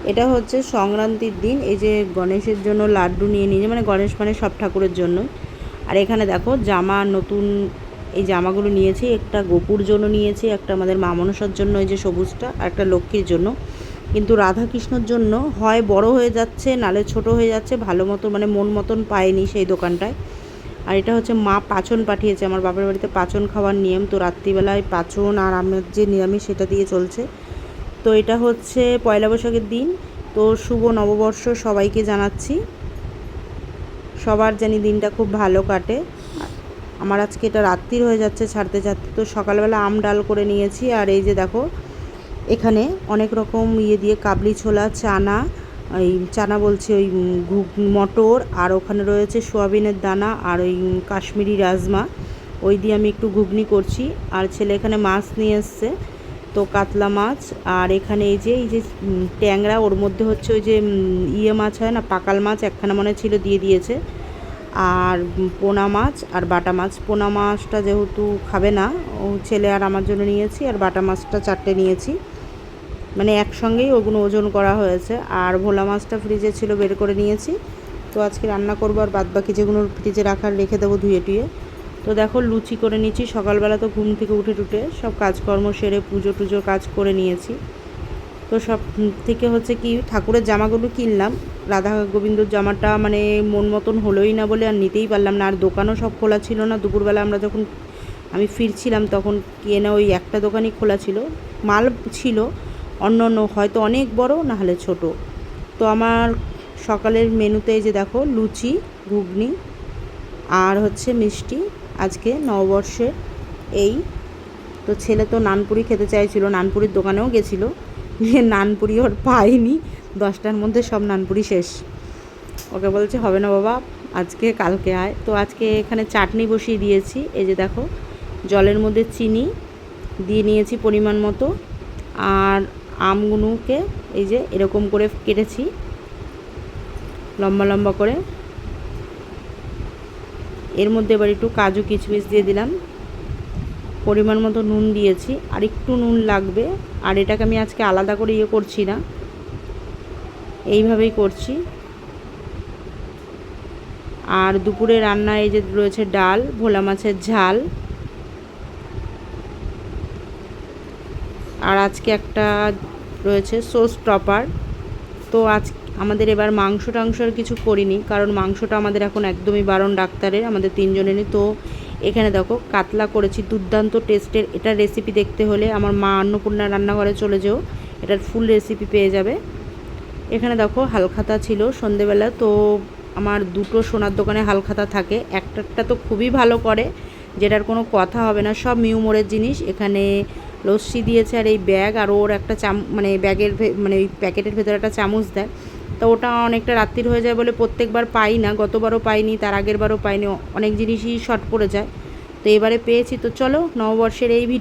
এটা হচ্ছে সংক্রান্তির দিন। এই যে গণেশের জন্য লাড্ডু নিয়ে নিয়ে, মানে গণেশ মানে সব ঠাকুরের জন্য। আর এখানে দেখো জামা নতুন, এই জামাগুলো নিয়েছি। একটা গোপুর জন্য নিয়েছি, একটা আমাদের মা মনসার জন্য এই যে সবুজটা, আর একটা লক্ষ্মীর জন্য। কিন্তু রাধাকৃষ্ণর জন্য হয় বড় হয়ে যাচ্ছে, নালে ছোট হয়ে যাচ্ছে, ভালো মতো মানে মন মতন পায়নি সেই দোকানটায়। আর এটা হচ্ছে মা পাঁচন পাঠিয়েছে, আমার বাপের বাড়িতে পাঁচন খাওয়ার নিয়ম, তো রাত্রিবেলায় পাঁচন আর আমার যে নিরামিষ সেটা দিয়ে চলছে। তো এটা হচ্ছে পয়লা বৈশাখের দিন। তো শুভ নববর্ষ সবাইকে জানাচ্ছি, সবার জানি দিনটা খুব ভালো কাটে। আমার আজকে এটা রাত্রির হয়ে যাচ্ছে ছাড়তে ছাড়তে। তো সকালবেলা আম ডাল করে নিয়েছি। আর এই যে দেখো এখানে অনেক রকম দিয়ে কাবলি ছোলা, চানা, ওই চানা বলছি ওই মটর, আর ওখানে রয়েছে সোয়াবিনের দানা, আর ওই কাশ্মীরি রাজমা, ওই দিয়ে আমি একটু ঘুগনি করছি। আর ছেলে এখানে মাছ নিয়ে এসছে, তো কাতলা মাছ। আর এখানে এই যে ট্যাংরা, ওর মধ্যে হচ্ছে ওই যে ইয়ে মাছ হয় না, পাকাল মাছ একখানা মনে ছিল, দিয়ে দিয়েছে। আর পোনা মাছ আর বাটা মাছ। পোনা মাছটা যেহেতু খাবে না ও, ছেলে আর আমার জন্য নিয়েছি। আর বাটা মাছটা 4টে নিয়েছি, মানে একসঙ্গেই ওগুলো ওজন করা হয়েছে। আর ভোলা মাছটা ফ্রিজে ছিল, বের করে নিয়েছি। তো আজকে রান্না করবো, আর বাদবাকি যেগুলো ফ্রিজে রাখার রেখে দেবো ধুয়ে টুয়ে। তো দেখো লুচি করে নিচ্ছি। সকালবেলা তো ঘুম থেকে উঠে টুটে সব কাজকর্ম সেরে পুজো টুজো কাজ করে নিয়েছি। তো সব থেকে হচ্ছে কি, ঠাকুরের জামাগুলো কিনলাম। রাধা গোবিন্দর জামাটা মানে মন মতন হলোই না বলে আর নিতেই পারলাম না। আর দোকানও সব খোলা ছিল না। দুপুরবেলা আমরা যখন আমি ফিরছিলাম তখন কেনা ওই একটা দোকানই খোলা ছিল, মাল ছিল অন্য অন্য, হয়তো অনেক বড় না হলে ছোট। তো আমার সকালের মেনুতে যে দেখো লুচি, ঘুগনি আর হচ্ছে মিষ্টি, আজকে নববর্ষের এই। তো ছেলে তো নানপুরি খেতে চাইছিল, নানপুরির দোকানেও গেছিলো, গিয়ে নানপুরি ওর পাইনি, 10টার মধ্যে সব নানপুরি শেষ। ওকে বলছে হবে না বাবা, আজকে কালকে আয়। তো আজকে এখানে চাটনি বসিয়ে দিয়েছি। এই যে দেখো জলের মধ্যে চিনি দিয়ে নিয়েছি পরিমাণ মতো। আর আমগুলোকে এই যে এরকম করে কেটেছি লম্বা লম্বা করে। এর মধ্যে এবার একটু কাজু কিশমিশ দিয়ে দিলাম, পরিমাণ মতো নুন দিয়েছি, আর একটু নুন লাগবে। আর এটাকে আমি আজকে আলাদা করে ইয়ে করছি না, এইভাবেই করছি। আর দুপুরে রান্না এই যে রয়েছে ডাল, ভোলা মাছের ঝাল, আর আজকে একটা রয়েছে সোস টপার। তো আজ আমাদের এবার মাংস টাংসর কিছু করিনি, কারণ মাংসটা আমাদের এখন একদমই বারণ ডাক্তারের, আমাদের 3জনেরই। তো এখানে দেখো কাতলা করেছি, দুর্দান্ত টেস্টের। এটার রেসিপি দেখতে হলে আমার মা অন্নপূর্ণা রান্নাঘরে চলে যেও, এটার ফুল রেসিপি পেয়ে যাবে। এখানে দেখো হালখাতা ছিল সন্ধেবেলা, তো আমার 2টো সোনার দোকানে হালখাতা থাকে, একটা তো খুবই ভালো করে, যেটার কোনো কথা হবে না, সব মিউমোরের জিনিস। এখানে লস্যি দিয়েছে, আর এই ব্যাগ, আর ওর একটা মানে ব্যাগের মানে ওই প্যাকেটের ভেতরে একটা চামচ দেয়। তো ওটা অনেকটা রাত্রির হয়ে যায় বলে প্রত্যেকবার পাই না, গতবারও পাইনি, তার আগের বারও পাইনি, অনেক জিনিসই শর্ট পড়ে যায়। তো এবারে পেয়েছি। তো চলো নববর্ষের এই ভিডিও